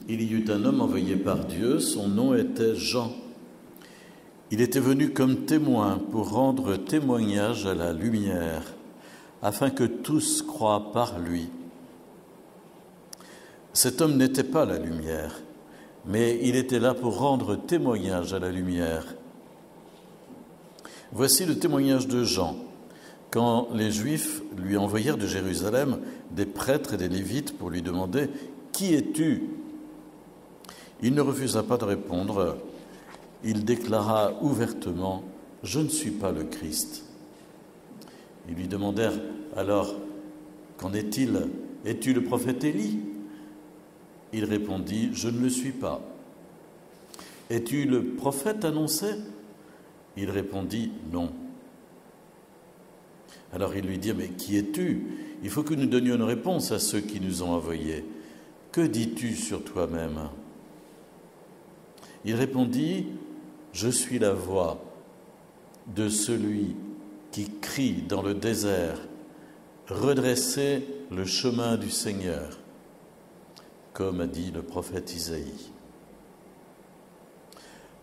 il y eut un homme envoyé par Dieu, son nom était Jean. Il était venu comme témoin pour rendre témoignage à la lumière, afin que tous croient par lui. Cet homme n'était pas la lumière, mais il était là pour rendre témoignage à la lumière. Voici le témoignage de Jean, quand les Juifs lui envoyèrent de Jérusalem des prêtres et des Lévites pour lui demander « Qui es-tu » Il ne refusa pas de répondre. Il déclara ouvertement « Je ne suis pas le Christ ». Ils lui demandèrent alors « Qu'en est-il ? Es-tu le prophète Élie ?» Il répondit « Je ne le suis pas ». « Es-tu le prophète annoncé ?» Il répondit « Non ». Alors ils lui dirent « Mais qui es-tu ? Il faut que nous donnions une réponse à ceux qui nous ont envoyés. Que dis-tu sur toi-même » Il répondit « Je suis la voix de celui qui crie dans le désert, redressez le chemin du Seigneur, comme a dit le prophète Isaïe. »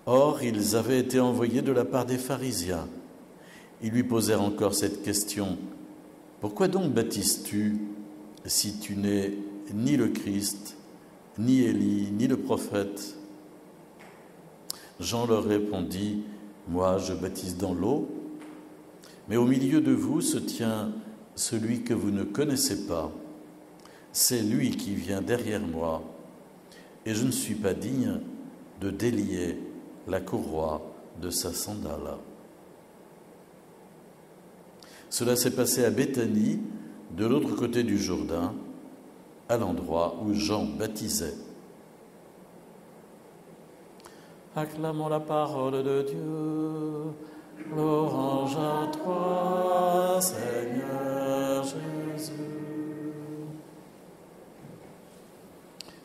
Or, ils avaient été envoyés de la part des pharisiens. Ils lui posèrent encore cette question. « Pourquoi donc baptises-tu si tu n'es ni le Christ, ni Élie, ni le prophète ?» Jean leur répondit, « Moi, je baptise dans l'eau, mais au milieu de vous se tient celui que vous ne connaissez pas. C'est lui qui vient derrière moi, et je ne suis pas digne de délier la courroie de sa sandale. » Cela s'est passé à Béthanie, de l'autre côté du Jourdain, à l'endroit où Jean baptisait. Acclamons la parole de Dieu. Louange à toi, Seigneur Jésus.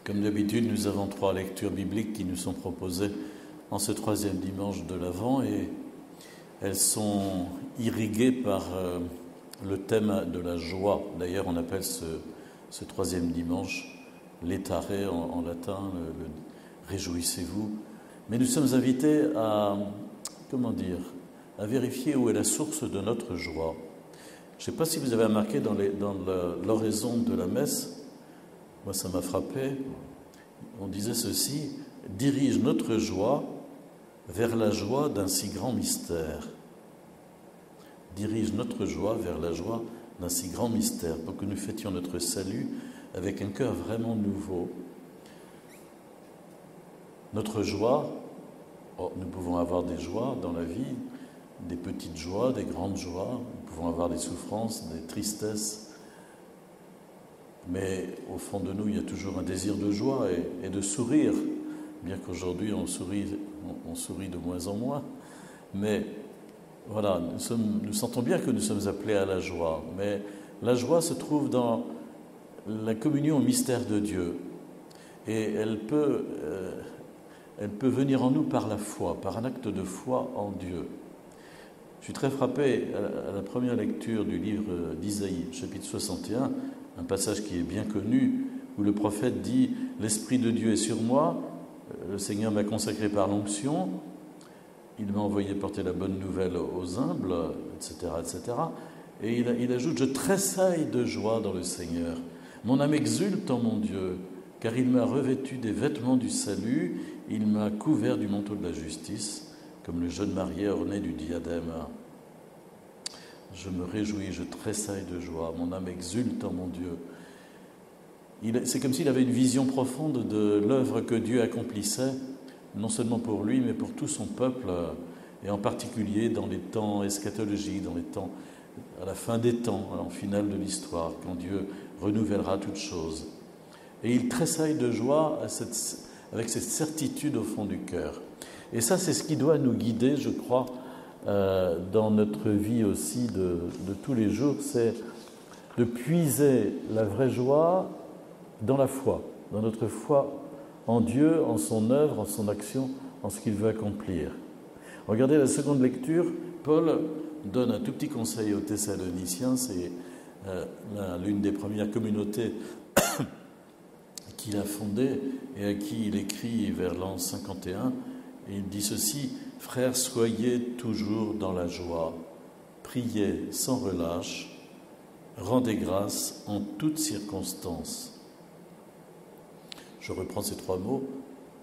Comme d'habitude, nous avons 3 lectures bibliques qui nous sont proposées en ce 3e dimanche de l'Avent et elles sont irriguées par le thème de la joie. D'ailleurs, on appelle ce 3e dimanche l'étaré en latin, le réjouissez-vous. Mais nous sommes invités à vérifier où est la source de notre joie. Je ne sais pas si vous avez remarqué dans l'oraison de la messe, moi ça m'a frappé, on disait ceci, « Dirige notre joie vers la joie d'un si grand mystère. » Dirige notre joie vers la joie d'un si grand mystère, pour que nous fêtions notre salut avec un cœur vraiment nouveau. Notre joie, nous pouvons avoir des joies dans la vie, des petites joies, des grandes joies, nous pouvons avoir des souffrances, des tristesses, mais au fond de nous, il y a toujours un désir de joie et de sourire, bien qu'aujourd'hui on sourit de moins en moins, mais voilà, nous sentons bien que nous sommes appelés à la joie, mais la joie se trouve dans la communion au mystère de Dieu, et elle peut venir en nous par la foi, par un acte de foi en Dieu. Je suis très frappé à la première lecture du livre d'Isaïe, chapitre 61, un passage qui est bien connu, où le prophète dit « L'Esprit de Dieu est sur moi, le Seigneur m'a consacré par l'onction, il m'a envoyé porter la bonne nouvelle aux humbles, etc. etc. » Et il ajoute « Je tressaille de joie dans le Seigneur, mon âme exulte en mon Dieu, car il m'a revêtu des vêtements du salut, il m'a couvert du manteau de la justice, comme le jeune marié orné du diadème. Je me réjouis, je tressaille de joie, mon âme exulte en mon Dieu. » C'est comme s'il avait une vision profonde de l'œuvre que Dieu accomplissait, non seulement pour lui, mais pour tout son peuple, et en particulier dans les temps eschatologiques, dans les temps, à la fin des temps, en finale de l'histoire, quand Dieu renouvellera toutes choses. Et il tressaille de joie avec cette certitude au fond du cœur. Et ça, c'est ce qui doit nous guider, je crois, dans notre vie aussi de tous les jours, c'est de puiser la vraie joie dans la foi, dans notre foi en Dieu, en son œuvre, en son action, en ce qu'il veut accomplir. Regardez la seconde lecture, Paul donne un tout petit conseil aux Thessaloniciens, c'est l'une des premières communautés qu'il a fondé et à qui il écrit vers l'an 51. Et il dit ceci: « Frères, soyez toujours dans la joie, priez sans relâche, rendez grâce en toutes circonstances. » Je reprends ces 3 mots.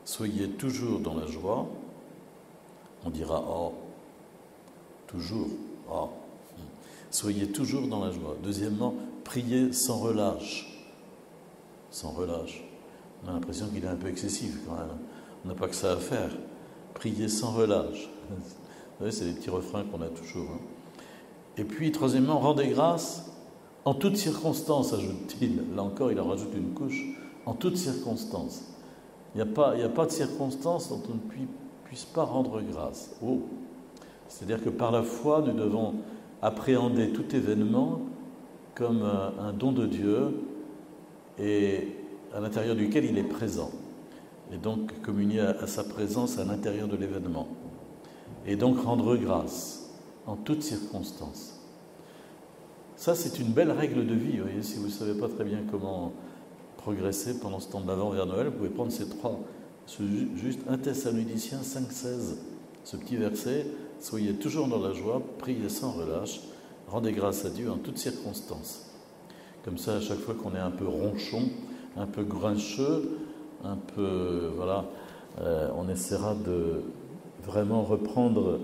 Soyez toujours dans la joie. On dira « oh ». Toujours. Oh. Soyez toujours dans la joie. Deuxièmement, priez sans relâche. Sans relâche. On a l'impression qu'il est un peu excessif quand même. On n'a pas que ça à faire. Priez sans relâche. Vous savez, c'est les petits refrains qu'on a toujours. Et puis, troisièmement, rendez grâce en toutes circonstances, ajoute-t-il. Là encore, il en rajoute une couche. En toutes circonstances. Il n'y a pas de circonstances dont on ne puisse pas rendre grâce. Oh. C'est-à-dire que par la foi, nous devons appréhender tout événement comme un don de Dieu et à l'intérieur duquel il est présent. Et donc communier à sa présence à l'intérieur de l'événement. Et donc rendre grâce en toutes circonstances. Ça, c'est une belle règle de vie. Vous voyez, si vous ne savez pas très bien comment progresser pendant ce temps de l'Avent vers Noël, vous pouvez prendre ces 3, juste 1 Thessaloniciens 5,16, ce petit verset: « Soyez toujours dans la joie, priez sans relâche, rendez grâce à Dieu en toutes circonstances. » Comme ça, à chaque fois qu'on est un peu ronchon, un peu grincheux, un peu, voilà, on essaiera de vraiment reprendre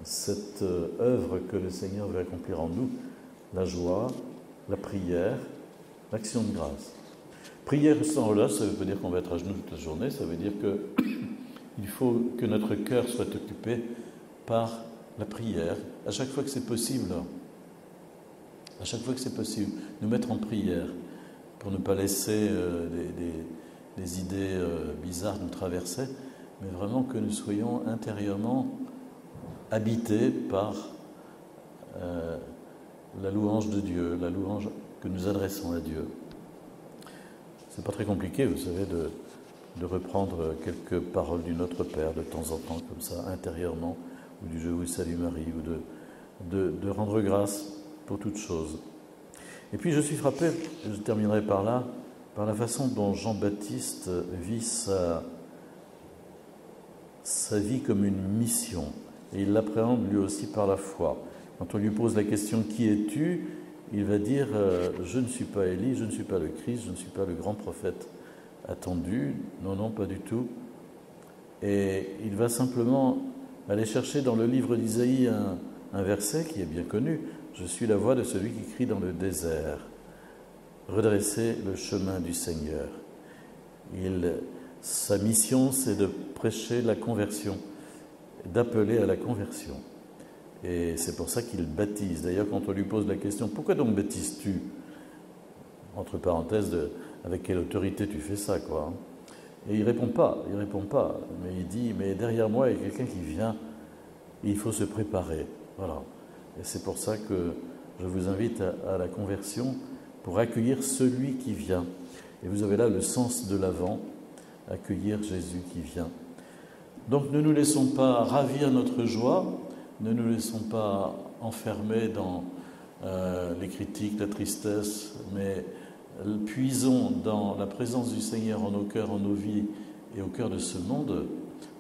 cette œuvre que le Seigneur veut accomplir en nous, la joie, la prière, l'action de grâce. Prière sans relâche, ça ne veut pas dire qu'on va être à genoux toute la journée, ça veut dire qu'il faut que notre cœur soit occupé par la prière, à chaque fois que c'est possible. À chaque fois que c'est possible, nous mettre en prière pour ne pas laisser des idées bizarres nous traverser, mais vraiment que nous soyons intérieurement habités par la louange de Dieu, la louange que nous adressons à Dieu. C'est pas très compliqué, vous savez, de reprendre quelques paroles du Notre Père de temps en temps, comme ça, intérieurement, ou du Je vous salue Marie, ou de rendre grâce pour toutes choses. Et puis je suis frappé, je terminerai par là, par la façon dont Jean-Baptiste vit sa vie comme une mission. Et il l'appréhende lui aussi par la foi. Quand on lui pose la question « Qui es-tu ?», il va dire « Je ne suis pas Élie, je ne suis pas le Christ, je ne suis pas le grand prophète attendu. » Non, non, pas du tout. Et il va simplement aller chercher dans le livre d'Isaïe un verset qui est bien connu. « Je suis la voix de celui qui crie dans le désert. Redressez le chemin du Seigneur. » Sa mission, c'est de prêcher la conversion, d'appeler à la conversion. Et c'est pour ça qu'il baptise. D'ailleurs, quand on lui pose la question « Pourquoi donc baptises-tu » entre parenthèses, avec quelle autorité tu fais ça, quoi. Et il répond pas, mais il dit « Mais derrière moi, il y a quelqu'un qui vient, et il faut se préparer. » Voilà. Et c'est pour ça que je vous invite à la conversion pour accueillir celui qui vient. Et vous avez là le sens de l'Avent, accueillir Jésus qui vient. Donc ne nous laissons pas ravir notre joie, ne nous laissons pas enfermer dans les critiques, la tristesse, mais puisons dans la présence du Seigneur en nos cœurs, en nos vies et au cœur de ce monde,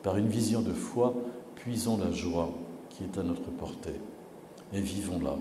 par une vision de foi, puisons la joie qui est à notre portée et vivons-la.